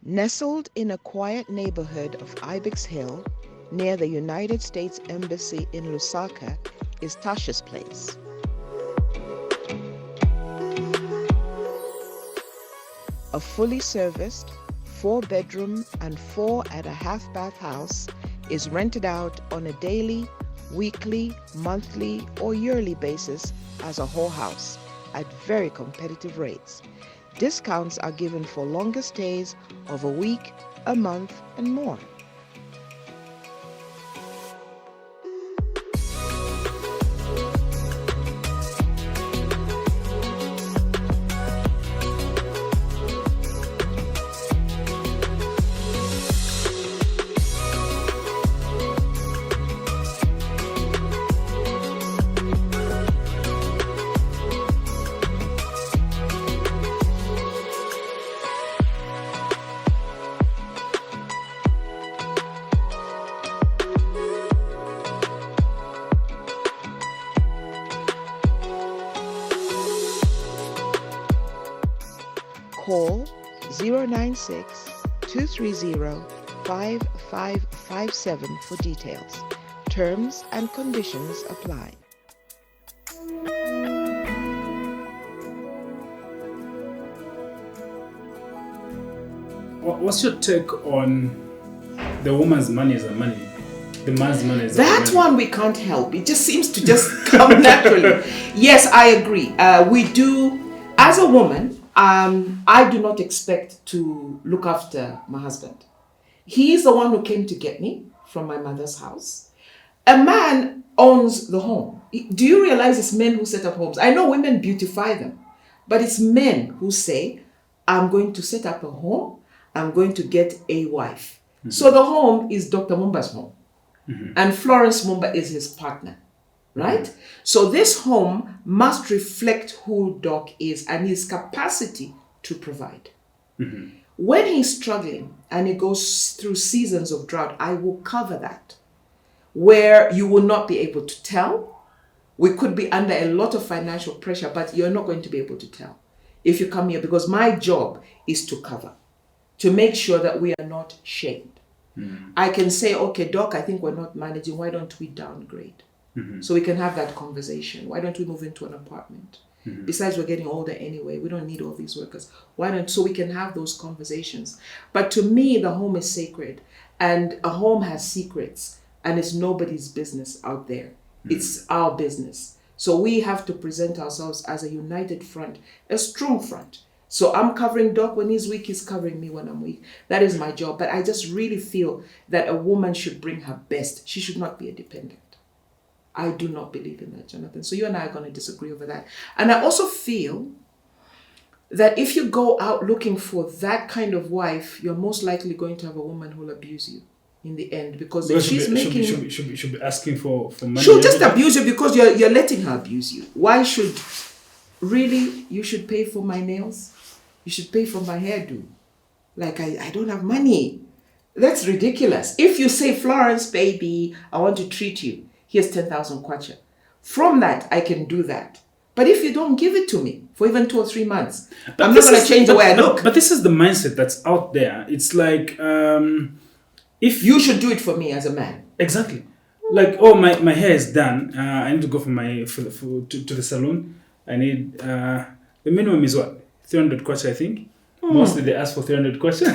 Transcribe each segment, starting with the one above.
Nestled in a quiet neighborhood of Ibex Hill, near the United States Embassy in Lusaka, is Tasha's place. A fully serviced 4-bedroom and 4.5-bath house is rented out on a daily, weekly, monthly, or yearly basis as a whole house at very competitive rates. Discounts are given for longer stays of a week, a month, and more. Call 096-230-5557 for details. Terms and conditions apply. What's your take on the woman's money as a money? The man's money as a That money? one we can't help. It just seems to just come naturally. Yes, I agree. We do, as a woman, I do not expect to look after my husband. He is the one who came to get me from my mother's house. A man owns the home. Do you realize it's men who set up homes? I know women beautify them, but it's men who say, I'm going to set up a home, I'm going to get a wife. Mm-hmm. So the home is Dr. Mumba's home. Mm-hmm. And Florence Mumba is his partner. Right? Mm-hmm. So this home must reflect who Doc is and his capacity to provide. Mm-hmm. When he's struggling and he goes through seasons of drought, I will cover that. Where you will not be able to tell. We could be under a lot of financial pressure, but you're not going to be able to tell if you come here, because my job is to cover, to make sure that we are not shamed. Mm-hmm. I can say, okay, Doc, I think we're not managing. Why don't we downgrade? Mm-hmm. So we can have that conversation. Why don't we move into an apartment? Mm-hmm. Besides, we're getting older anyway. We don't need all these workers. So we can have those conversations. But to me, the home is sacred, and a home has secrets, and it's nobody's business out there. Mm-hmm. It's our business. So we have to present ourselves as a united front, a strong front. So I'm covering Doc when he's weak, he's covering me when I'm weak. That is my job. But I just really feel that a woman should bring her best. She should not be a dependent. I do not believe in that, Jonathan. So you and I are going to disagree over that. And I also feel that if you go out looking for that kind of wife, you're most likely going to have a woman who will abuse you in the end, because she's making... Should be asking for money. She'll just abuse you because you're letting her abuse you. Why should... Really, you should pay for my nails? You should pay for my hairdo. Like, I don't have money. That's ridiculous. If you say, Florence, baby, I want to treat you. Here's 10,000 kwacha. From that, I can do that. But if you don't give it to me for even 2 or 3 months, I'm not going to change the way I look. But this is the mindset that's out there. It's like, if you should do it for me as a man. Exactly. Like, oh, my hair is done. I need to go to the salon. I need, the minimum is what? 300 kwacha, I think. Mostly they ask for 300 kwacha.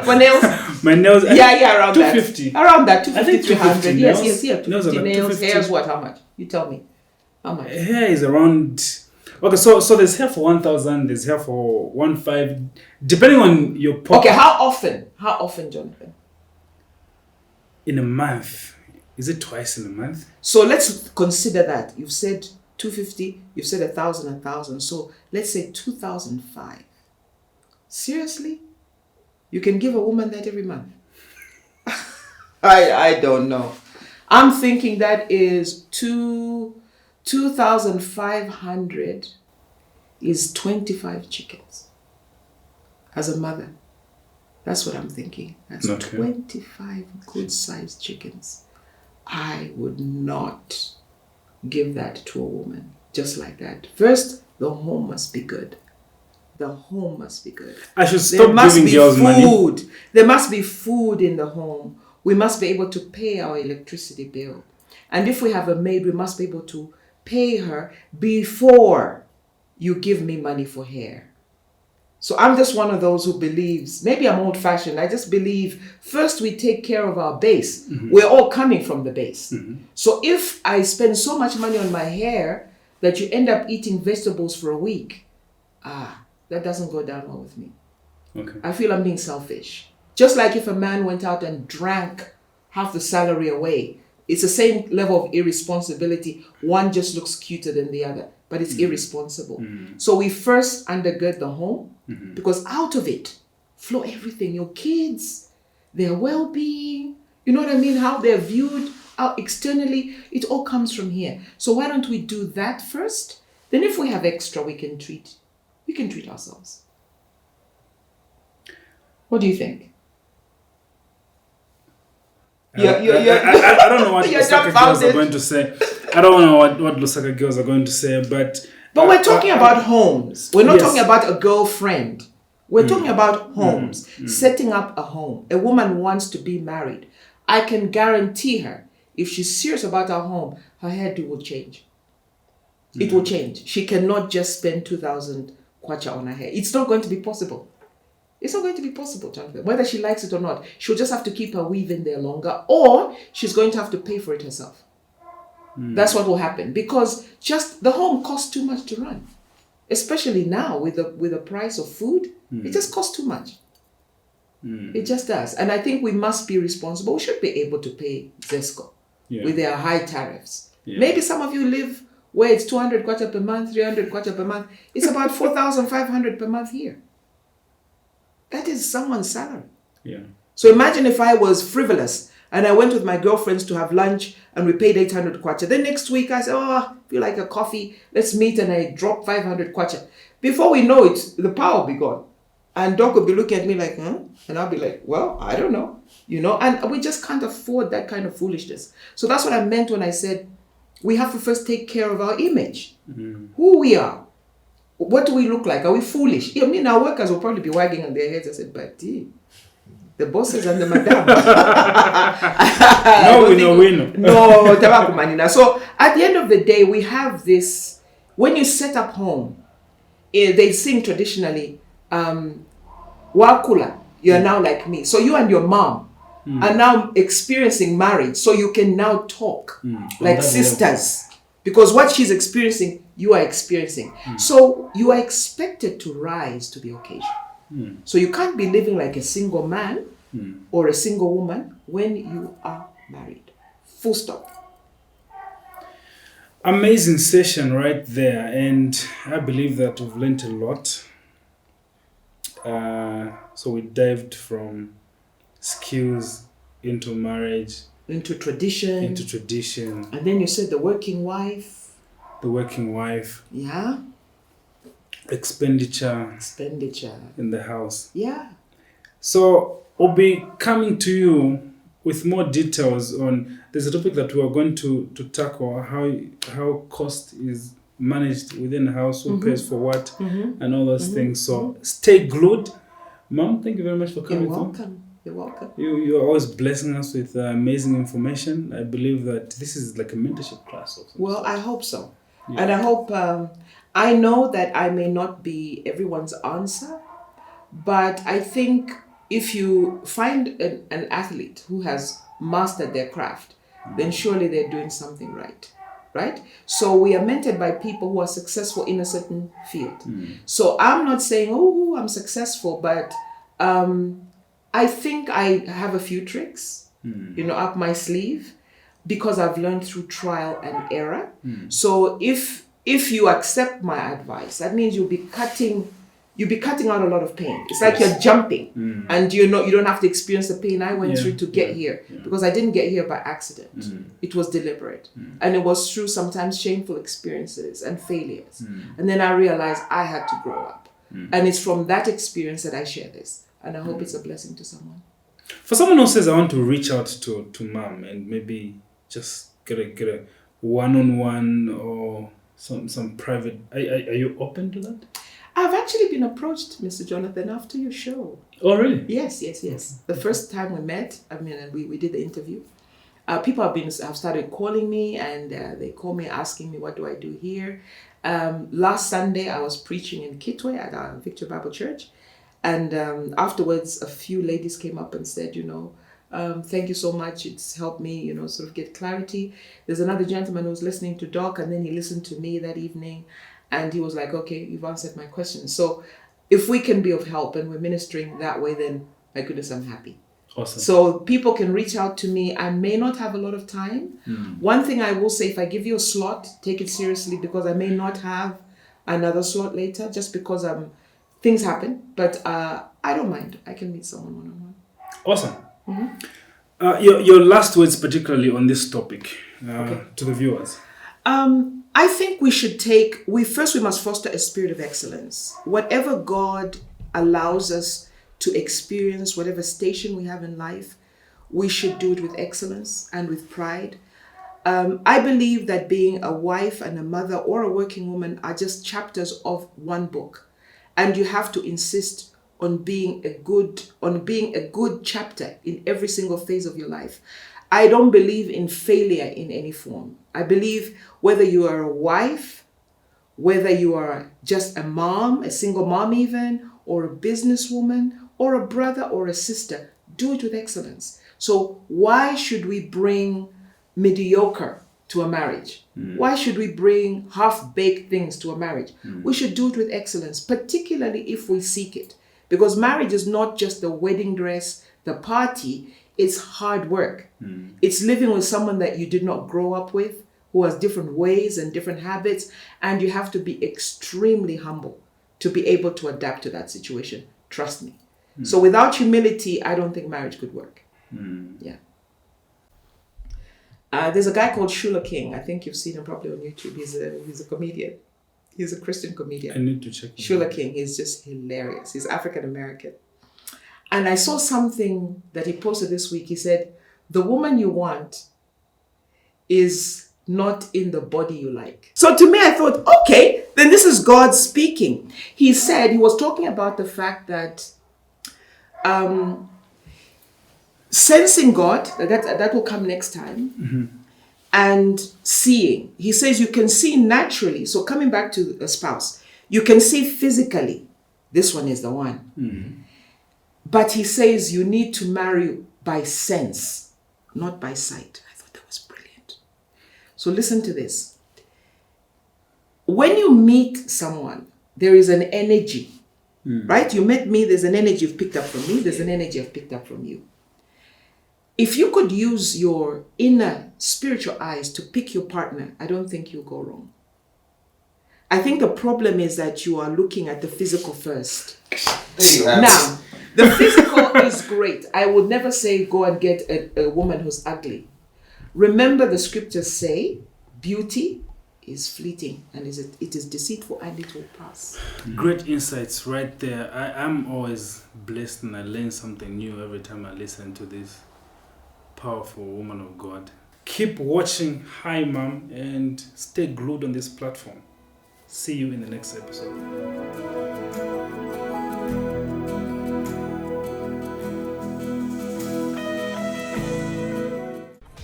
For nails? My nails. Yeah, around 250. That. Around that, 250, 300. Yes, 250 nails. Hair's what? How much? You tell me. How much? Hair is around... Okay, so there's hair for 1,000, there's hair for 1,500, depending on your pocket. Okay, how often? How often, Jonathan? In a month. Is it twice in a month? So let's consider that. You've said 250, you've said 1,000. So let's say 2,005. Seriously? You can give a woman that every month? I don't know. I'm thinking that is 2,500 is 25 chickens as a mother. That's what I'm thinking. That's not 25 good-sized chickens. I would not give that to a woman just like that. First, the home must be good. the home must be good. I should There stop must giving be girls money. food. There must be food in the home. We must be able to pay our electricity bill. And if we have a maid, we must be able to pay her before you give me money for hair. So I'm just one of those who believes, maybe I'm old-fashioned, I just believe first we take care of our base. We're all coming from the base. So if I spend so much money on my hair that you end up eating vegetables for a week, that doesn't go down well with me. Okay. I feel I'm being selfish. Just like if a man went out and drank half the salary away, it's the same level of irresponsibility. One just looks cuter than the other, but it's irresponsible. So we first undergird the home, because out of it flow everything. Your kids, their well-being, you know what I mean? How they're viewed out externally, it all comes from here. So why don't we do that first? Then if we have extra, we can treat ourselves. What do you think? I don't know what You're Lusaka girls dumbfounded. are going to say. I don't know what Lusaka girls are going to say, but we're talking about homes. We're not Yes. talking about a girlfriend. We're talking about homes. Setting up a home. A woman wants to be married. I can guarantee her, if she's serious about her home, her hairdo will change. It will change. She cannot just spend 2,000 kwacha on her hair. It's not going to be possible. It's not going to be possible, Jonathan. Whether she likes it or not, she'll just have to keep her weave in there longer, or she's going to have to pay for it herself. That's what will happen, because just the home costs too much to run, especially now with the price of food. It just costs too much. It just does, and I think we must be responsible. We should be able to pay Zesco with their high tariffs. Maybe some of you live where it's 200 kwacha per month, 300 kwacha per month. It's about 4,500 per month here. That is someone's salary. Yeah. So imagine if I was frivolous and I went with my girlfriends to have lunch and we paid 800 kwacha. Then next week I said, I feel like a coffee. Let's meet, and I drop 500 kwacha. Before we know it, the power will be gone. And Doc will be looking at me like, And I'll be like, well, I don't know. And we just can't afford that kind of foolishness. So that's what I meant when I said we have to first take care of our image. Who we are. What do we look like? Are we foolish? I mean, our workers will probably be wagging on their heads and say, but the bosses and the madam. No, tabaku manina. So at the end of the day, we have this, when you set up home, they sing traditionally, wakula, you are now like me. So you and your mom are now experiencing marriage. So you can now talk like sisters. Because what she's experiencing, you are experiencing. So you are expected to rise to the occasion. So you can't be living like a single man or a single woman when you are married. Full stop. Amazing session right there. And I believe that we've learned a lot. So we dived from skills into marriage. Into tradition. And then you said the working wife. Yeah. Expenditure in the house. Yeah. So we'll be coming to you with more details on, there's a topic that we are going to tackle, how cost is managed within the house, who pays for what, and all those things. So stay glued. Mom, thank you very much for coming. You're welcome. You're welcome. You are always blessing us with amazing information. I believe that this is like a mentorship class. Well, I hope so. Yeah. And I hope, I know that I may not be everyone's answer, but I think if you find an athlete who has mastered their craft, then surely they're doing something right? So we are mentored by people who are successful in a certain field. So I'm not saying, I'm successful, but I think I have a few tricks, up my sleeve, because I've learned through trial and error. So if you accept my advice, that means you'll be cutting out a lot of pain. It's like you're jumping, and you don't have to experience the pain I went through to get here, because I didn't get here by accident. It was deliberate, and it was through sometimes shameful experiences and failures. And then I realized I had to grow up, and it's from that experience that I share this. And I hope it's a blessing to someone. For someone who says, I want to reach out to Mom and maybe just get a one-on-one or some private, are you open to that? I've actually been approached, Mr. Jonathan, after your show. Oh, really? Yes. The first time we met, we did the interview. People have started calling me, and they call me asking me, what do I do here? Last Sunday, I was preaching in Kitwe at our Victory Bible Church. And afterwards, a few ladies came up and said, thank you so much. It's helped me, sort of get clarity. There's another gentleman who was listening to Doc, and then he listened to me that evening. And he was like, okay, you've answered my question. So if we can be of help and we're ministering that way, then my goodness, I'm happy. Awesome. So people can reach out to me. I may not have a lot of time. One thing I will say, if I give you a slot, take it seriously, because I may not have another slot later, just because things happen. But I don't mind. I can meet someone one-on-one. Awesome. Mm-hmm. Your last words, particularly on this topic, to the viewers. I think we must foster a spirit of excellence. Whatever God allows us to experience, whatever station we have in life, we should do it with excellence and with pride. I believe that being a wife and a mother or a working woman are just chapters of one book. And you have to insist on being a good chapter in every single phase of your life. I don't believe in failure in any form. I believe whether you are a wife, whether you are just a mom, a single mom even, or a businesswoman, or a brother or a sister, do it with excellence. So why should we bring mediocre to a marriage? Why should we bring half-baked things to a marriage? We should do it with excellence, particularly if we seek it. Because marriage is not just the wedding dress, the party, it's hard work. It's living with someone that you did not grow up with, who has different ways and different habits, and you have to be extremely humble to be able to adapt to that situation. Trust me. So without humility, I don't think marriage could work. Yeah. There's a guy called Shula King. I think you've seen him probably on YouTube. He's a comedian. He's a Christian comedian. I need to check him. Shula King. He's just hilarious. He's African American. And I saw something that he posted this week. He said, the woman you want is not in the body you like. So to me, I thought, okay, then this is God speaking. He was talking about the fact that sensing God, that will come next time, and seeing. He says you can see naturally. So coming back to a spouse, you can see physically, this one is the one. But he says you need to marry by sense, not by sight. I thought that was brilliant. So listen to this. When you meet someone, there is an energy, right? You met me, there's an energy you've picked up from me, there's an energy I've picked up from you. If you could use your inner spiritual eyes to pick your partner, I don't think you'll go wrong. I think the problem is that you are looking at the physical first. Now, the physical is great. I would never say go and get a woman who's ugly. Remember the scriptures say, beauty is fleeting and it is deceitful and it will pass. Great insights right there. I'm always blessed and I learn something new every time I listen to this powerful woman of God. Keep watching Hi Mom and stay glued on this platform. See you in the next episode.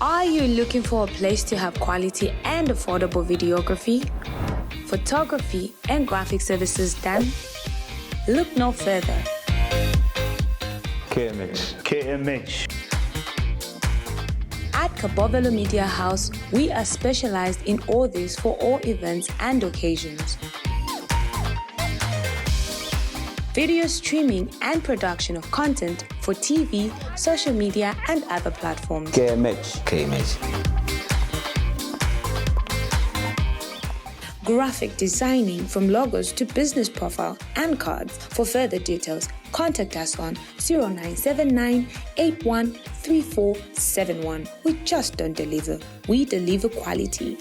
Are you looking for a place to have quality and affordable videography, photography, and graphic services done? Look no further. KMH. At Kabobelo Media House, we are specialized in all this for all events and occasions. Video streaming and production of content for TV, social media, and other platforms. KMH. Graphic designing from logos to business profile and cards. For further details, contact us on 0979 813471. We just don't deliver, we deliver quality.